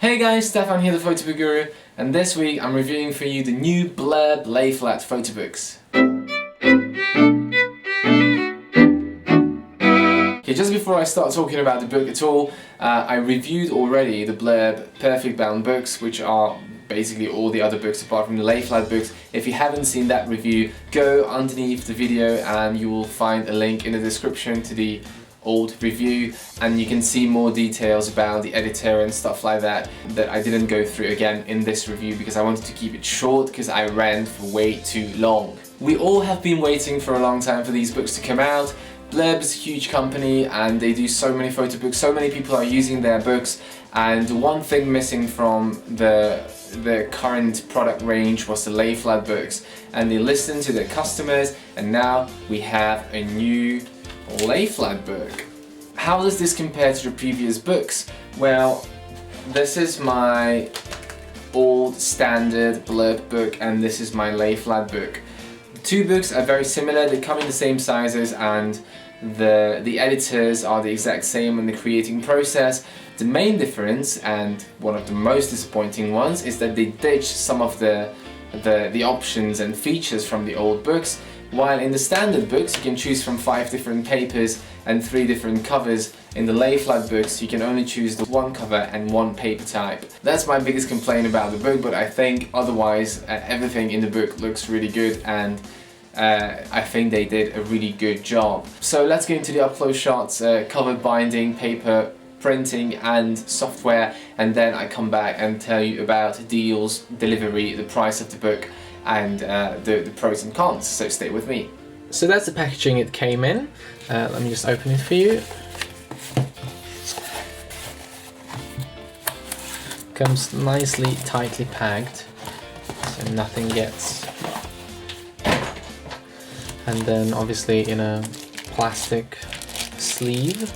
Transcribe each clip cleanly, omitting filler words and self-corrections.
Hey guys, Stefan here, the Photo Book Guru, and this week I'm reviewing for you the new Blurb Lay Flat photo books. Okay, just before I start talking about the book at all, I reviewed already the Blurb Perfect Bound books, which are basically all the other books apart from the Lay Flat books. If you haven't seen that review, go underneath the video and you will find a link in the description to the old review, and you can see more details about the editor and stuff like that I didn't go through again in this review because I wanted to keep it short because I ran for way too long. We all have been waiting for a long time for these books to come out. Blurb is a huge company and they do so many photo books, so many people are using their books, and one thing missing from the current product range was the Lay Flat books, and they listened to their customers and now we have a new Lay Flat book. How does this compare to the previous books? Well, this is my old standard Blurb book and this is my Lay Flat book. The two books are very similar, they come in the same sizes and the editors are the exact same in the creating process. The main difference, and one of the most disappointing ones, is that they ditched some of the options and features from the old books. While in the standard books you can choose from 5 different papers and 3 different covers, in the Lay Flat books you can only choose the 1 cover and 1 paper type. That's my biggest complaint about the book, but I think otherwise everything in the book looks really good, and I think they did a really good job. So let's get into the up close shots, cover binding, paper printing and software, and then I come back and tell you about deals, delivery, the price of the book, and the pros and cons, so stay with me. So that's the packaging it came in. Let me just open it for you. Comes nicely tightly packed, so nothing gets. And then obviously in a plastic sleeve.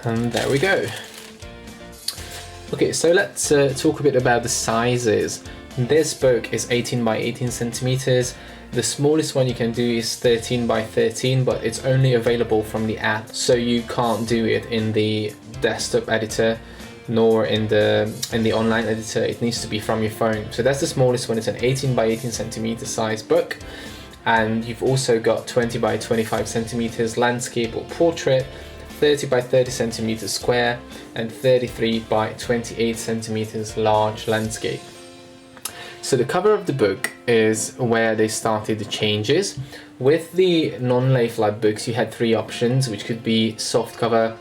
And there we go. Okay, so let's talk a bit about the sizes. This book is 18 by 18 centimeters. The smallest one you can do is 13 by 13, but it's only available from the app, so you can't do it in the desktop editor nor in the online editor. It needs to be from your phone. So that's the smallest one. It's an 18 by 18 centimeter size book, and you've also got 20 by 25 centimeters landscape or portrait, 30 by 30 centimeters square, and 33 by 28 centimeters large landscape. So the cover of the book is where they started the changes. With the non-Lay Flat books you had 3 options, which could be soft cover,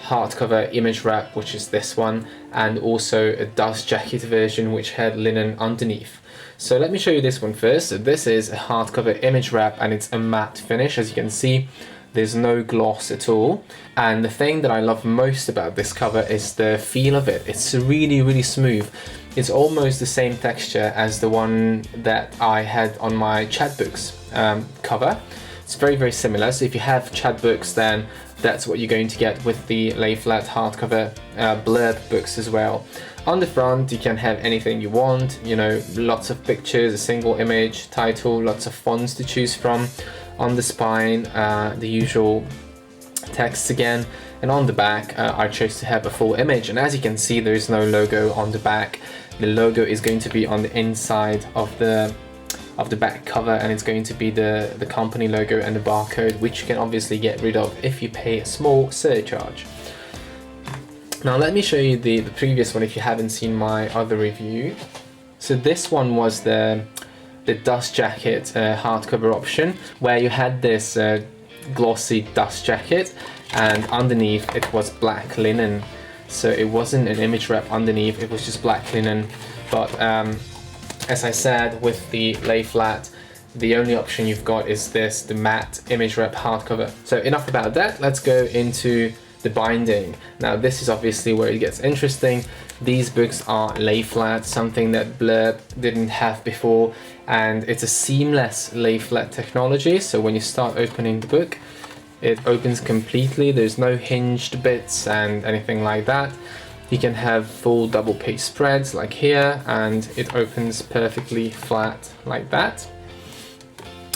hardcover, image wrap, which is this one, and also a dust jacket version which had linen underneath. So let me show you this one first. So this is a hardcover image wrap and it's a matte finish. As you can see, there's no gloss at all, and the thing that I love most about this cover is the feel of it. It's really smooth. It's almost the same texture as the one that I had on my chat books cover. It's very similar, so if you have chat books then that's what you're going to get with the Lay Flat hardcover Blurb books as well. On the front you can have anything you want, you know, lots of pictures, a single image, title, lots of fonts to choose from. On the spine, the usual text again, and on the back I chose to have a full image, and as you can see there is no logo on the back. The logo is going to be on the inside of the back cover, and it's going to be the company logo and the barcode, which you can obviously get rid of if you pay a small surcharge. Now let me show you the previous one if you haven't seen my other review. So this one was the dust jacket hardcover option, where you had this glossy dust jacket and underneath it was black linen. So it wasn't an image wrap underneath, it was just black linen. But as I said, with the Lay Flat, the only option you've got is this, the matte image wrap hardcover. So enough about that, let's go into the binding. Now this is obviously where it gets interesting. These books are Lay Flat, something that Blurb didn't have before, and it's a seamless Lay Flat technology. So when you start opening the book, it opens completely. There's no hinged bits and anything like that. You can have full double page spreads like here, and it opens perfectly flat like that.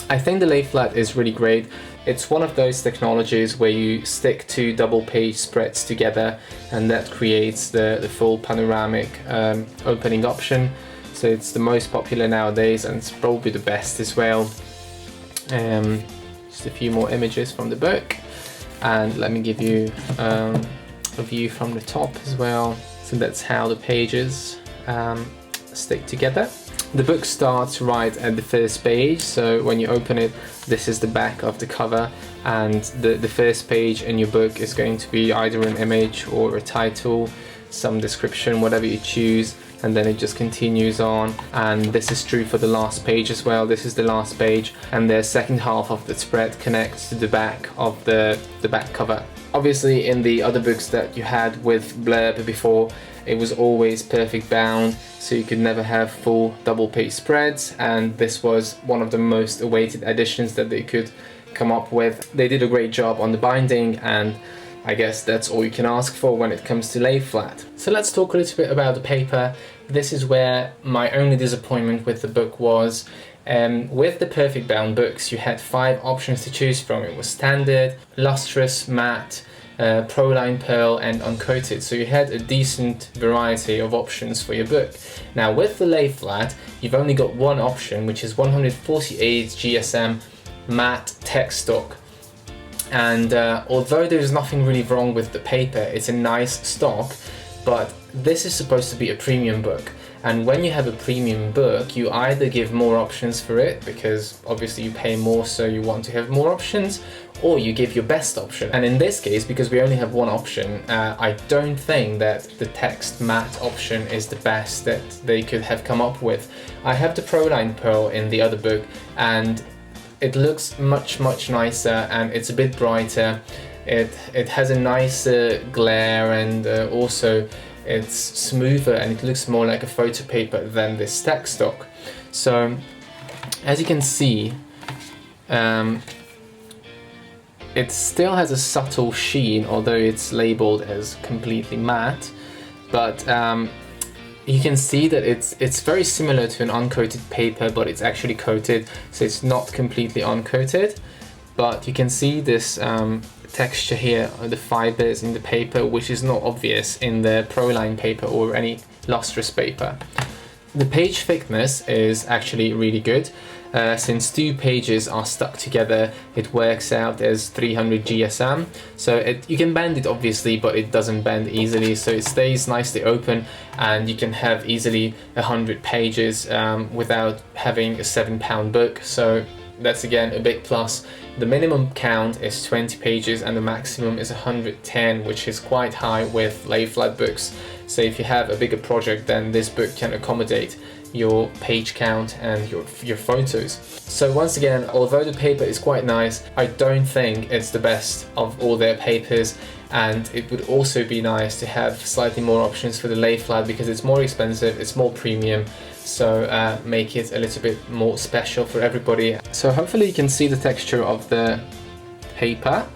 I think the Lay Flat is really great It's one of those technologies where you stick two double page spreads together and that creates the full panoramic opening option. So it's the most popular nowadays and it's probably the best as well. Just a few more images from the book, and let me give you a view from the top as well. So that's how the pages stick together. The book starts right at the first page, so when you open it, this is the back of the cover, and the first page in your book is going to be either an image or a title, some description, whatever you choose, and then it just continues on. And this is true for the last page as well. This is the last page, and the second half of the spread connects to the back of the back cover. Obviously, in the other books that you had with Blurb before, it was always perfect bound, so you could never have full double page spreads, and this was one of the most awaited additions that they could come up with. They did a great job on the binding, and I guess that's all you can ask for when it comes to Lay Flat. So let's talk a little bit about the paper. This is where my only disappointment with the book was. With the perfect bound books, you had 5 options to choose from. It was standard, lustrous, matte, Proline Pearl and uncoated, so you had a decent variety of options for your book. Now with the Lay Flat, you've only got one option, which is 148 GSM matte text stock. And although there's nothing really wrong with the paper, it's a nice stock, but this is supposed to be a premium book. And when you have a premium book, you either give more options for it, because obviously you pay more so you want to have more options, or you give your best option. And in this case, because we only have one option, I don't think that the text matte option is the best that they could have come up with. I have the Proline Pearl in the other book, and it looks much nicer, and it's a bit brighter. It has a nicer glare, and also it's smoother, and it looks more like a photo paper than this text stock. So as you can see, it still has a subtle sheen, although it's labeled as completely matte, but you can see that it's very similar to an uncoated paper, but it's actually coated, so it's not completely uncoated. But you can see this texture here, the fibers in the paper, which is not obvious in the Proline paper or any lustrous paper. The page thickness is actually really good. Since 2 pages are stuck together, it works out as 300 GSM. So you can bend it obviously, but it doesn't bend easily, so it stays nicely open, and you can have easily 100 pages without having a £7 book. So that's again a big plus. The minimum count is 20 pages and the maximum is 110, which is quite high with Lay Flat books. So if you have a bigger project, then this book can accommodate your page count and your photos. So once again, although the paper is quite nice, I don't think it's the best of all their papers, and it would also be nice to have slightly more options for the Lay Flat, because it's more expensive, it's more premium, so make it a little bit more special for everybody. So hopefully you can see the texture of the paper.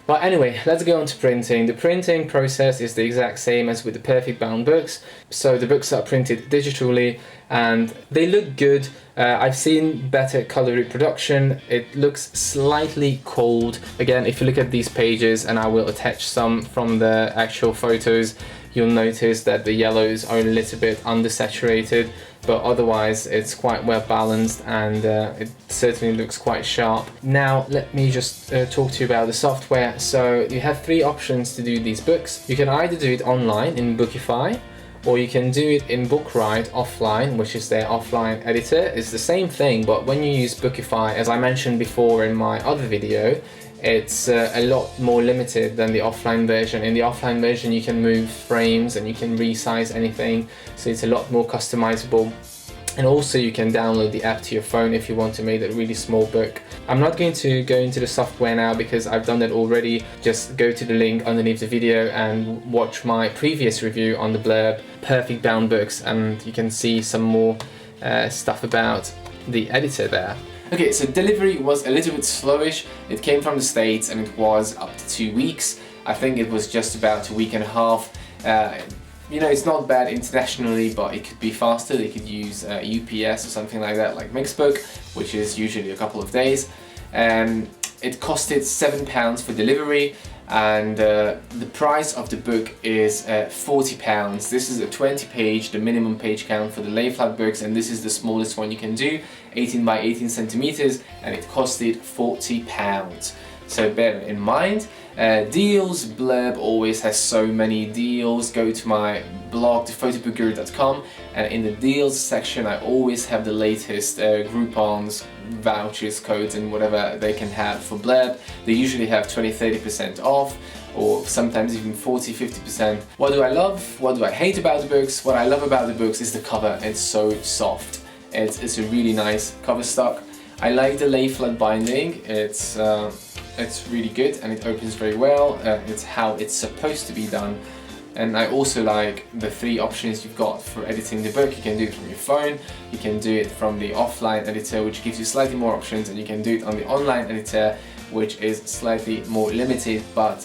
But anyway, let's go on to printing. The printing process is the exact same as with the perfect bound books. So the books are printed digitally and they look good. I've seen better color reproduction. It looks slightly cold. Again, if you look at these pages, and I will attach some from the actual photos, you'll notice that the yellows are a little bit undersaturated, but otherwise it's quite well balanced, and it certainly looks quite sharp. Now let me just talk to you about the software. So you have 3 options to do these books. You can either do it online in Bookify, or you can do it in Bookwrite offline, which is their offline editor. It's the same thing, but when you use Bookify, as I mentioned before in my other video, it's a lot more limited than the offline version. In the offline version you can move frames and you can resize anything, so it's a lot more customizable. And also you can download the app to your phone if you want to make a really small book. I'm not going to go into the software now because I've done that already. Just go to the link underneath the video and watch my previous review on the Blurb Perfect Bound Books, and you can see some more stuff about the editor there. Okay, so delivery was a little bit slowish. It came from the States and it was up to 2 weeks. I think it was just about a week and a half. You know, it's not bad internationally, but it could be faster. They could use UPS or something like that, like Mixbook, which is usually a couple of days. It costed £7 for delivery, and the price of the book is £40. This is a 20-page, the minimum page count for the Lay Flat books, and this is the smallest one you can do, 18 by 18 centimeters, and it costed £40. So bear in mind. Deals, Blurb always has so many deals. Go to my blog, thephotobookerguru.com, and in the deals section I always have the latest Groupons, vouchers, codes and whatever they can have for Blurb. They usually have 20-30% off, or sometimes even 40-50%. What do I love? What do I hate about the books? What I love about the books is the cover. It's so soft. It's a really nice cover stock. I like the Lay Flat binding. It's really good and it opens very well. It's how it's supposed to be done. And I also like the 3 options you've got for editing the book. You can do it from your phone, you can do it from the offline editor, which gives you slightly more options, and you can do it on the online editor, which is slightly more limited but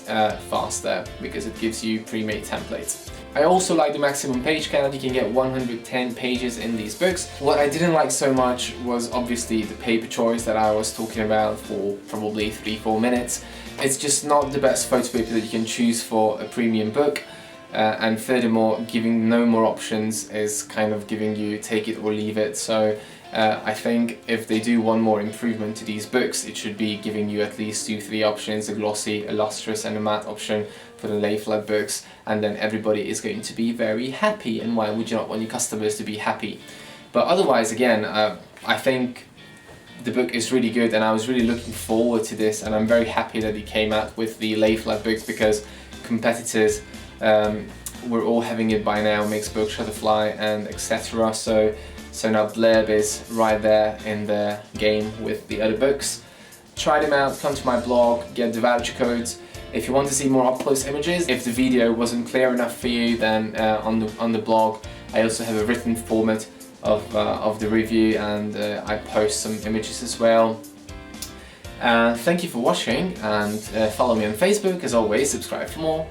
faster because it gives you pre-made templates. I also like the maximum page count. You can get 110 pages in these books. What I didn't like so much was obviously the paper choice that I was talking about for probably 3-4 minutes. It's just not the best photo paper that you can choose for a premium book. And furthermore, giving no more options is kind of giving you take it or leave it. So I think if they do one more improvement to these books, it should be giving you at least 2-3 options, a glossy, a lustrous and a matte option for the Lay Flat books, and then everybody is going to be very happy, and why would you not want your customers to be happy? But otherwise, again, I think the book is really good and I was really looking forward to this, and I'm very happy that it came out with the Lay Flat books because competitors were all having it by now, Mixbook, Shutterfly and etc. So now Blurb is right there in the game with the other books. Try them out, come to my blog, get the voucher codes. If you want to see more up-close images, if the video wasn't clear enough for you, then on the blog I also have a written format of the review, and I post some images as well. Thank you for watching, and follow me on Facebook as always, subscribe for more.